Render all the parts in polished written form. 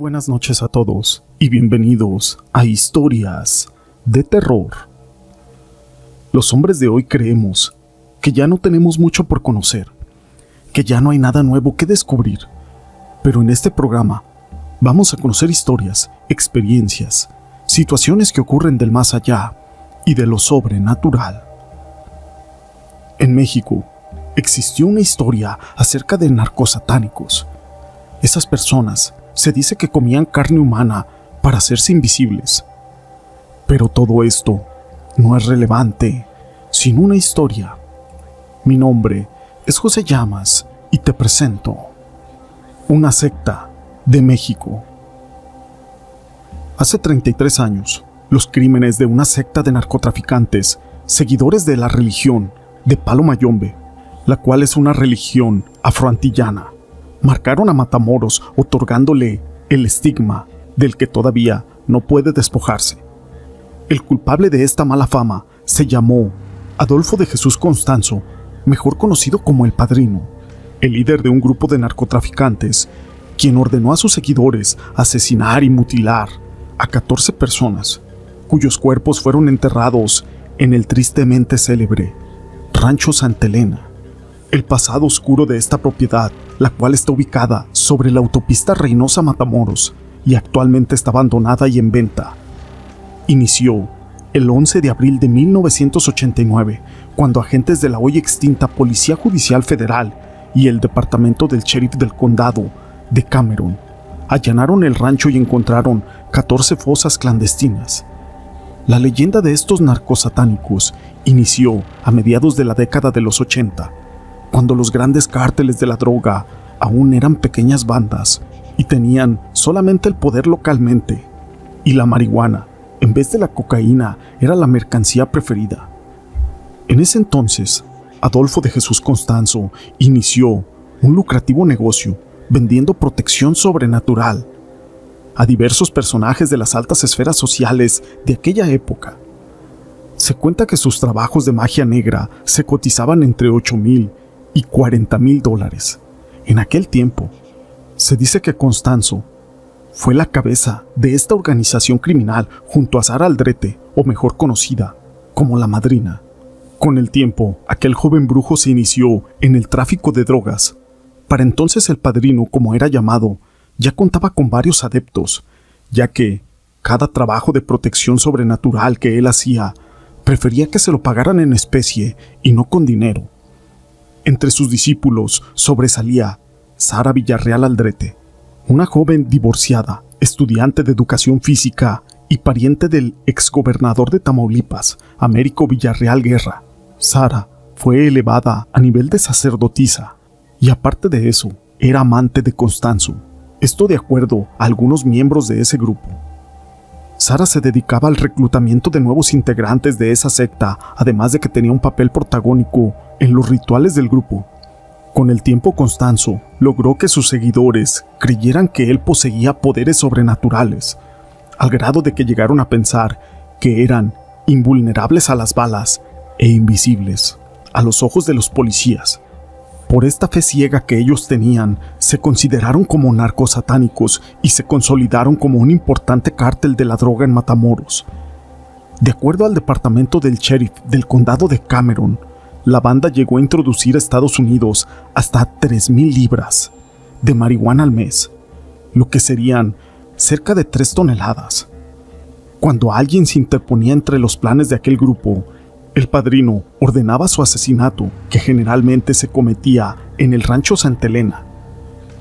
buenas noches a todos y bienvenidos a Historias de Terror. Los hombres de hoy creemos que ya no tenemos mucho por conocer, que ya no hay nada nuevo que descubrir, pero en este programa vamos a conocer historias, experiencias, situaciones que ocurren del más allá y de lo sobrenatural. En México existió una historia acerca de narcosatánicos. Esas personas se dice que comían carne humana para hacerse invisibles. Pero todo esto no es relevante sin una historia. Mi nombre es José Llamas y te presento una secta de México. Hace 33 años, los crímenes de una secta de narcotraficantes, seguidores de la religión de Palo Mayombe, la cual es una religión afroantillana, marcaron a Matamoros otorgándole el estigma del que todavía no puede despojarse. El culpable de esta mala fama se llamó Adolfo de Jesús Constanzo, mejor conocido como el Padrino, el líder de un grupo de narcotraficantes, quien ordenó a sus seguidores asesinar y mutilar a 14 personas, cuyos cuerpos fueron enterrados en el tristemente célebre Rancho Santa Elena. El pasado oscuro de esta propiedad, la cual está ubicada sobre la autopista Reynosa-Matamoros y actualmente está abandonada y en venta, inició el 11 de abril de 1989, cuando agentes de la hoy extinta Policía Judicial Federal y el Departamento del Sheriff del Condado de Cameron allanaron el rancho y encontraron 14 fosas clandestinas. La leyenda de estos narcosatánicos inició a mediados de la década de los 80, cuando los grandes cárteles de la droga aún eran pequeñas bandas y tenían solamente el poder localmente, y la marihuana, en vez de la cocaína, era la mercancía preferida. En ese entonces, Adolfo de Jesús Constanzo inició un lucrativo negocio vendiendo protección sobrenatural a diversos personajes de las altas esferas sociales de aquella época. Se cuenta que sus trabajos de magia negra se cotizaban entre $8,000 y $40,000. En aquel tiempo, se dice que Constanzo fue la cabeza de esta organización criminal junto a Sara Aldrete, o mejor conocida como la Madrina. Con el tiempo, aquel joven brujo se inició en el tráfico de drogas. Para entonces el Padrino, como era llamado, ya contaba con varios adeptos, ya que cada trabajo de protección sobrenatural que él hacía, prefería que se lo pagaran en especie y no con dinero. Entre sus discípulos sobresalía Sara Villarreal Aldrete, una joven divorciada, estudiante de educación física y pariente del exgobernador de Tamaulipas, Américo Villarreal Guerra. Sara fue elevada a nivel de sacerdotisa y aparte de eso, era amante de Constanzo. Esto de acuerdo a algunos miembros de ese grupo. Sara se dedicaba al reclutamiento de nuevos integrantes de esa secta, además de que tenía un papel protagónico en los rituales del grupo. Con el tiempo, Constanzo logró que sus seguidores creyeran que él poseía poderes sobrenaturales, al grado de que llegaron a pensar que eran invulnerables a las balas e invisibles a los ojos de los policías. Por esta fe ciega que ellos tenían, se consideraron como narcosatánicos y se consolidaron como un importante cártel de la droga en Matamoros. De acuerdo al departamento del sheriff del condado de Cameron, la banda llegó a introducir a Estados Unidos hasta 3,000 libras de marihuana al mes, lo que serían cerca de 3 toneladas. Cuando alguien se interponía entre los planes de aquel grupo, el Padrino ordenaba su asesinato, que generalmente se cometía en el Rancho Santa Elena,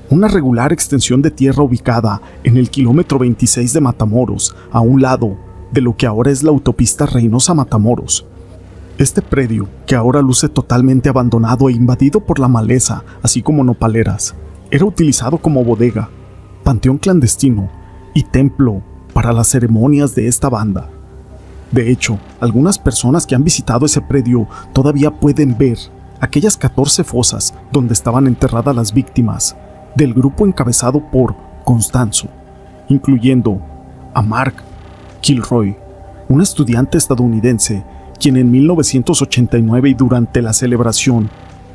una regular extensión de tierra ubicada en el kilómetro 26 de Matamoros, a un lado de lo que ahora es la autopista Reynosa-Matamoros. Este predio, que ahora luce totalmente abandonado e invadido por la maleza, así como nopaleras, era utilizado como bodega, panteón clandestino y templo para las ceremonias de esta banda. De hecho, algunas personas que han visitado ese predio todavía pueden ver aquellas 14 fosas donde estaban enterradas las víctimas del grupo encabezado por Constanzo, incluyendo a Mark Kilroy, un estudiante estadounidense quien en 1989 y durante la celebración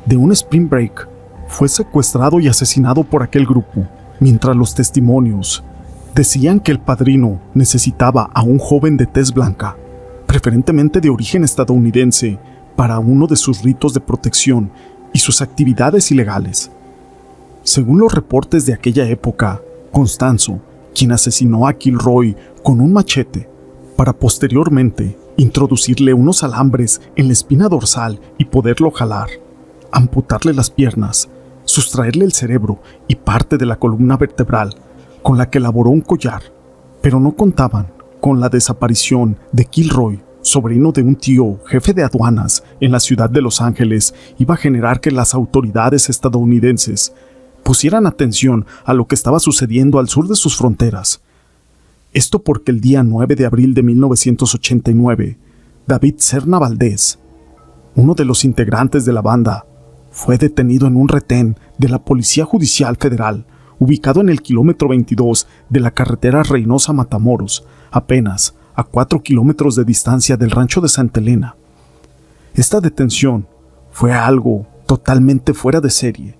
de un Spring Break fue secuestrado y asesinado por aquel grupo, mientras los testimonios Decían que el padrino necesitaba a un joven de tez blanca, preferentemente de origen estadounidense, para uno de sus ritos de protección y sus actividades ilegales. Según los reportes de aquella época, Constanzo, quien asesinó a Kilroy con un machete, para posteriormente introducirle unos alambres en la espina dorsal y poderlo jalar, amputarle las piernas, sustraerle el cerebro y parte de la columna vertebral, con la que elaboró un collar, pero no contaban con la desaparición de Kilroy, sobrino de un tío jefe de aduanas en la ciudad de Los Ángeles, iba a generar que las autoridades estadounidenses pusieran atención a lo que estaba sucediendo al sur de sus fronteras. Esto porque el día 9 de abril de 1989, David Serna Valdés, uno de los integrantes de la banda, fue detenido en un retén de la Policía Judicial Federal, ubicado en el kilómetro 22 de la carretera Reynosa-Matamoros, apenas a 4 kilómetros de distancia del rancho de Santa Elena. Esta detención fue algo totalmente fuera de serie.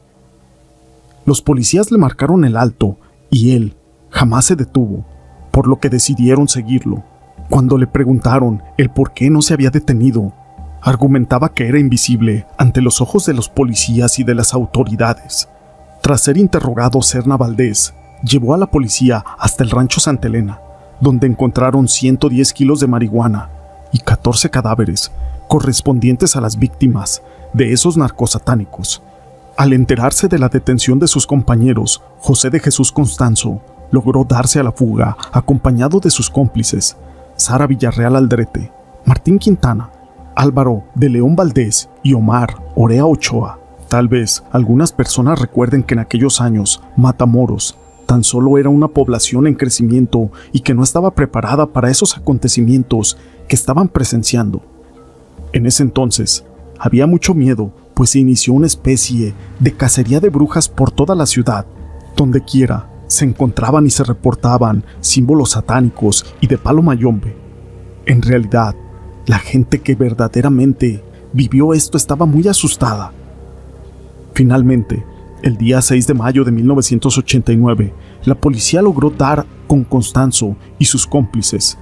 Los policías le marcaron el alto y él jamás se detuvo, por lo que decidieron seguirlo. Cuando le preguntaron el por qué no se había detenido, argumentaba que era invisible ante los ojos de los policías y de las autoridades. Tras ser interrogado, Serna Valdés llevó a la policía hasta el rancho Santa Elena, donde encontraron 110 kilos de marihuana y 14 cadáveres correspondientes a las víctimas de esos narcosatánicos. Al enterarse de la detención de sus compañeros, José de Jesús Constanzo logró darse a la fuga acompañado de sus cómplices, Sara Villarreal Aldrete, Martín Quintana, Álvaro de León Valdés y Omar Orea Ochoa. Tal vez algunas personas recuerden que en aquellos años Matamoros tan solo era una población en crecimiento y que no estaba preparada para esos acontecimientos que estaban presenciando. En ese entonces había mucho miedo, pues se inició una especie de cacería de brujas por toda la ciudad. Donde quiera se encontraban y se reportaban símbolos satánicos y de palo mayombe. En realidad, la gente que verdaderamente vivió esto estaba muy asustada. Finalmente, el día 6 de mayo de 1989, la policía logró dar con Constanzo y sus cómplices,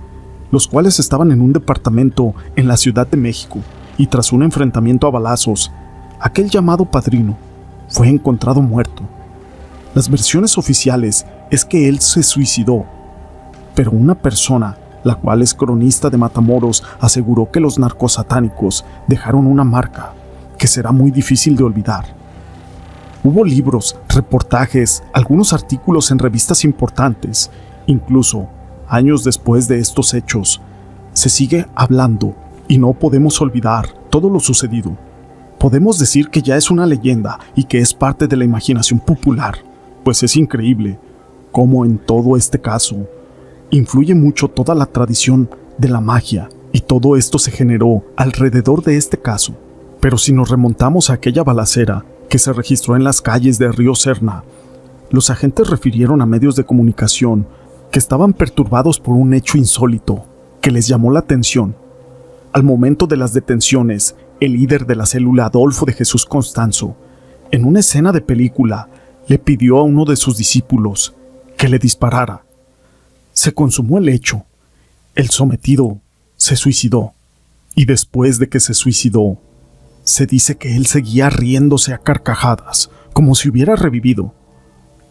los cuales estaban en un departamento en la Ciudad de México, y tras un enfrentamiento a balazos, aquel llamado padrino fue encontrado muerto. Las versiones oficiales es que él se suicidó, pero una persona, la cual es cronista de Matamoros, aseguró que los narcosatánicos dejaron una marca que será muy difícil de olvidar. Hubo libros, reportajes, algunos artículos en revistas importantes. Incluso, años después de estos hechos, se sigue hablando y no podemos olvidar todo lo sucedido. Podemos decir que ya es una leyenda y que es parte de la imaginación popular, pues es increíble cómo en todo este caso influye mucho toda la tradición de la magia y todo esto se generó alrededor de este caso. Pero si nos remontamos a aquella balacera que se registró en las calles de Río Serna, los agentes refirieron a medios de comunicación que estaban perturbados por un hecho insólito que les llamó la atención. Al momento de las detenciones, el líder de la célula, Adolfo de Jesús Constanzo, en una escena de película, le pidió a uno de sus discípulos que le disparara. Se consumó el hecho. El sometido se suicidó, y después de que se suicidó, se dice que él seguía riéndose a carcajadas, como si hubiera revivido.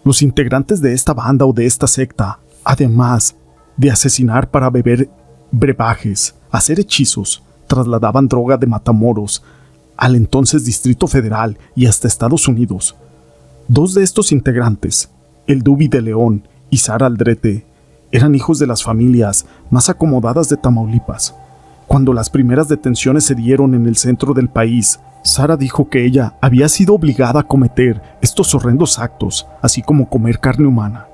Los integrantes de esta banda o de esta secta, además de asesinar para beber brebajes, hacer hechizos, trasladaban droga de Matamoros al entonces Distrito Federal y hasta Estados Unidos. Dos de estos integrantes, el Dubi de León y Sara Aldrete, eran hijos de las familias más acomodadas de Tamaulipas. Cuando las primeras detenciones se dieron en el centro del país, Sara dijo que ella había sido obligada a cometer estos horrendos actos, así como comer carne humana.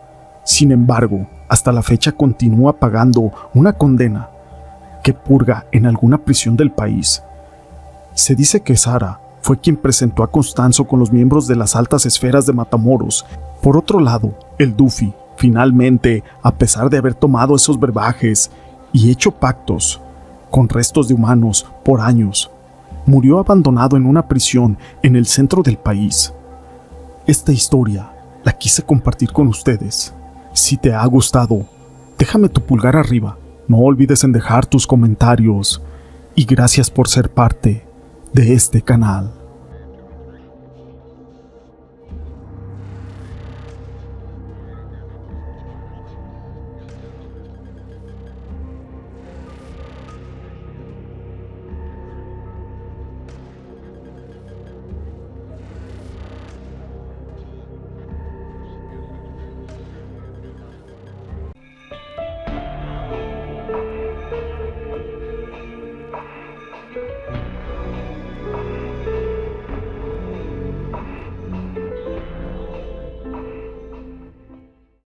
Sin embargo, hasta la fecha continúa pagando una condena que purga en alguna prisión del país. Se dice que Sara fue quien presentó a Constanzo con los miembros de las altas esferas de Matamoros. Por otro lado, el Dufi, finalmente, a pesar de haber tomado esos brebajes y hecho pactos con restos de humanos por años, murió abandonado en una prisión en el centro del país. Esta historia la quise compartir con ustedes, Si te ha gustado, déjame tu pulgar arriba. No olvides en dejar tus comentarios. Y gracias por ser parte de este canal.